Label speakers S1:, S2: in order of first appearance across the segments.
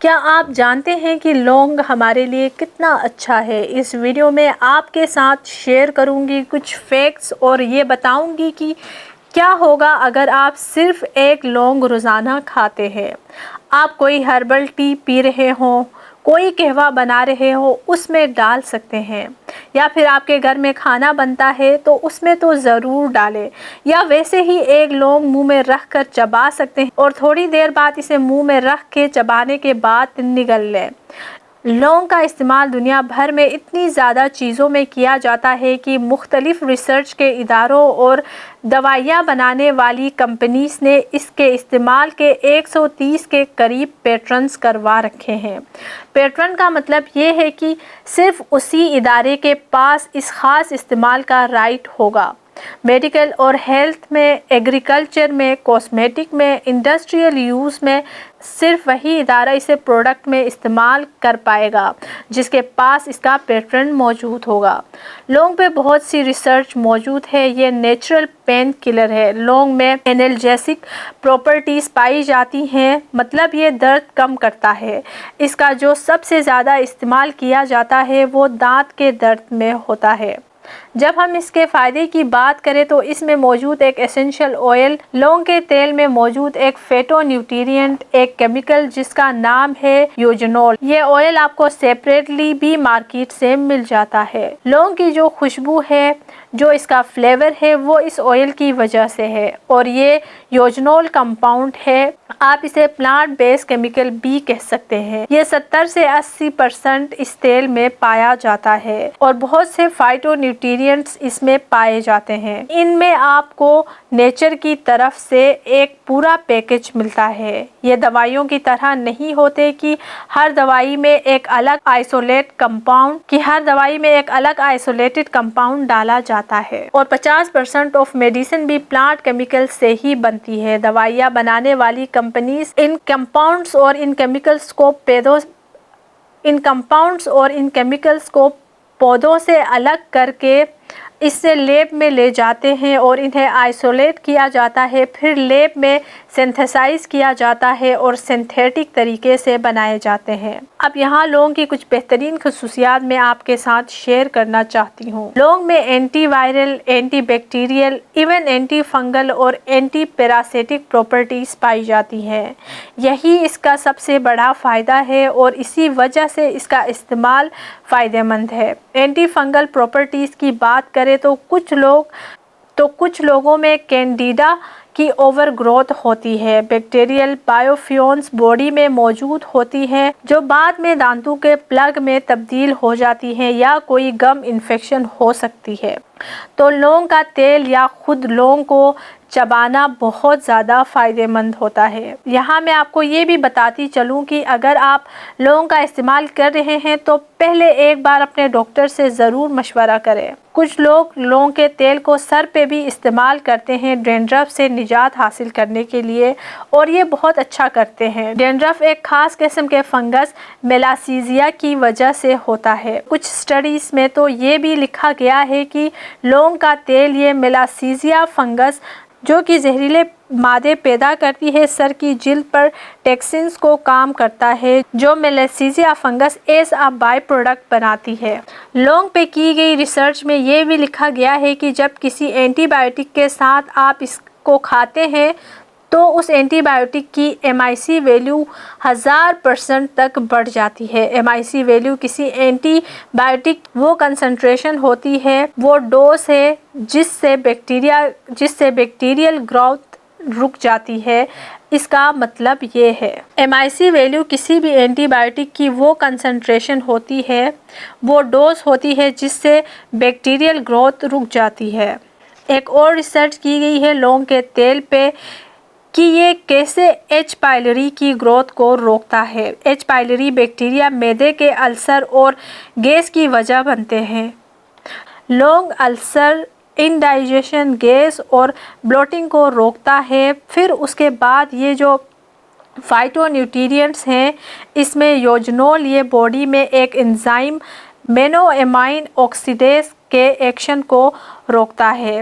S1: کیا آپ جانتے ہیں کہ لونگ ہمارے لیے کتنا اچھا ہے؟ اس ویڈیو میں آپ کے ساتھ شیئر کروں گی کچھ فیکٹس اور یہ بتاؤں گی کہ کیا ہوگا اگر آپ صرف ایک لونگ روزانہ کھاتے ہیں۔ آپ کوئی ہربل ٹی پی رہے ہوں، کوئی قہوہ بنا رہے ہو، اس میں ڈال سکتے ہیں، یا پھر آپ کے گھر میں کھانا بنتا ہے تو اس میں تو ضرور ڈالیں، یا ویسے ہی ایک لونگ منہ میں رکھ کر چبا سکتے ہیں اور تھوڑی دیر بعد اسے منہ میں رکھ کے چبانے کے بعد نگل لیں۔ لونگ کا استعمال دنیا بھر میں اتنی زیادہ چیزوں میں کیا جاتا ہے کہ مختلف ریسرچ کے اداروں اور دوائیاں بنانے والی کمپنیز نے اس کے استعمال کے 130 کے قریب پیٹنٹس کروا رکھے ہیں۔ پیٹنٹ کا مطلب یہ ہے کہ صرف اسی ادارے کے پاس اس خاص استعمال کا رائٹ ہوگا۔ میڈیکل اور ہیلتھ میں، ایگریکلچر میں، کاسمیٹک میں، انڈسٹریل یوز میں صرف وہی ادارہ اسے پروڈکٹ میں استعمال کر پائے گا جس کے پاس اس کا پیٹنٹ موجود ہوگا۔ لونگ پہ بہت سی ریسرچ موجود ہے۔ یہ نیچرل پین کلر ہے۔ لونگ میں اینالجیسک پراپرٹیز پائی جاتی ہیں، مطلب یہ درد کم کرتا ہے۔ اس کا جو سب سے زیادہ استعمال کیا جاتا ہے وہ دانت کے درد میں ہوتا ہے۔ جب ہم اس کے فائدے کی بات کریں تو اس میں موجود ایک ایسنشل آئل، لونگ کے تیل میں موجود ایک فیٹو نیوٹریئنٹ، ایک کیمیکل جس کا نام ہے یوجنول۔ یہ آئل آپ کو سیپریٹلی بھی مارکیٹ سے مل جاتا ہے۔ لونگ کی جو خوشبو ہے، جو اس کا فلیور ہے، وہ اس آئل کی وجہ سے ہے، اور یہ یوجنول کمپاؤنڈ ہے۔ آپ اسے پلانٹ بیس کیمیکل بھی کہہ سکتے ہیں۔ یہ 70 سے 80% اس تیل میں پایا جاتا ہے اور بہت سے فائٹو نیوٹریئنٹس اس میں پائے جاتے ہیں۔ ان میں آپ کو نیچر کی طرف سے ایک پورا پیکج ملتا ہے۔ یہ دوائیوں کی طرح نہیں ہوتے کہ ہر دوائی میں ایک الگ آئسولیٹڈ کمپاؤنڈ ڈالا جاتا ہے، اور 50% آف میڈیسن بھی پلانٹ کیمیکل سے ہی بنتی ہے۔ دوائیاں بنانے والی کمپنیز ان کمپاؤنڈز اور ان کیمیکلز کو پودوں سے الگ کر کے اسے لیب میں لے جاتے ہیں اور انہیں آئسولیٹ کیا جاتا ہے، پھر لیب میں سنتھیسائز کیا جاتا ہے اور سنتھیٹک طریقے سے بنائے جاتے ہیں۔ اب یہاں لونگ کی کچھ بہترین خصوصیات میں آپ کے ساتھ شیئر کرنا چاہتی ہوں۔ لونگ میں anti viral, anti bacterial, even anti fungal اور اینٹی پیراسائٹک پراپرٹیز پائی جاتی ہیں۔ یہی اس کا سب سے بڑا فائدہ ہے اور اسی وجہ سے اس کا استعمال فائدہ مند ہے۔ اینٹی فنگل پراپرٹیز کی بات کریں تو کچھ لوگوں میں کینڈیڈا کی اوور گروتھ ہوتی ہے۔ بیکٹیریل بائیوفیونز باڈی میں موجود ہوتی ہیں جو بعد میں دانتوں کے پلگ میں تبدیل ہو جاتی ہیں، یا کوئی گم انفیکشن ہو سکتی ہے۔ تو لونگ کا تیل یا خود لونگ کو چبانا بہت زیادہ فائدہ مند ہوتا ہے۔ یہاں میں آپ کو یہ بھی بتاتی چلوں کہ اگر آپ لونگ کا استعمال کر رہے ہیں تو پہلے ایک بار اپنے ڈاکٹر سے ضرور مشورہ کریں۔ کچھ لوگ لونگ کے تیل کو سر پہ بھی استعمال کرتے ہیں ڈینڈرف سے نجات حاصل کرنے کے لیے، اور یہ بہت اچھا کرتے ہیں۔ ڈینڈرف ایک خاص قسم کے فنگس میلاسیزیا کی وجہ سے ہوتا ہے۔ کچھ سٹڈیز میں تو یہ بھی لکھا گیا ہے کہ لونگ کا تیل یہ میلاسیزیا فنگس جو کہ زہریلے مادے پیدا کرتی ہے، سر کی جلد پر ٹیکسنز کو کام کرتا ہے جو malassezia fungus as a byproduct بناتی ہے۔ لونگ پہ کی گئی ریسرچ میں یہ بھی لکھا گیا ہے کہ جب کسی اینٹی بائیوٹک کے ساتھ آپ اس کو کھاتے ہیں تو اس اینٹی بائیوٹک کی MIC ویلیو 1000% تک بڑھ جاتی ہے۔ MIC ویلیو کسی اینٹی بائیوٹک وہ کنسنٹریشن ہوتی ہے، وہ ڈوز ہے جس سے بیکٹیریل گروتھ رک جاتی ہے۔ اس کا مطلب یہ ہے MIC ویلیو کسی بھی اینٹی بائیوٹک کی وہ کنسنٹریشن ہوتی ہے، وہ ڈوز ہوتی ہے جس سے بیکٹیریل گروتھ رک جاتی ہے۔ ایک اور ریسرچ کی گئی ہے لونگ کے تیل پہ کہ یہ کیسے H. pylori کی گروتھ کو روکتا ہے۔ H. pylori بیکٹیریا معدے کے السر اور گیس کی وجہ بنتے ہیں۔ لونگ السر، انڈائجیشن، گیس اور بلوٹنگ کو روکتا ہے۔ پھر اس کے بعد یہ جو فائٹو نیوٹریئنٹس ہیں، اس میں یوجنول، یہ باڈی میں ایک انزائم مونو امین آکسیڈیز کے ایکشن کو روکتا ہے۔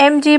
S1: mg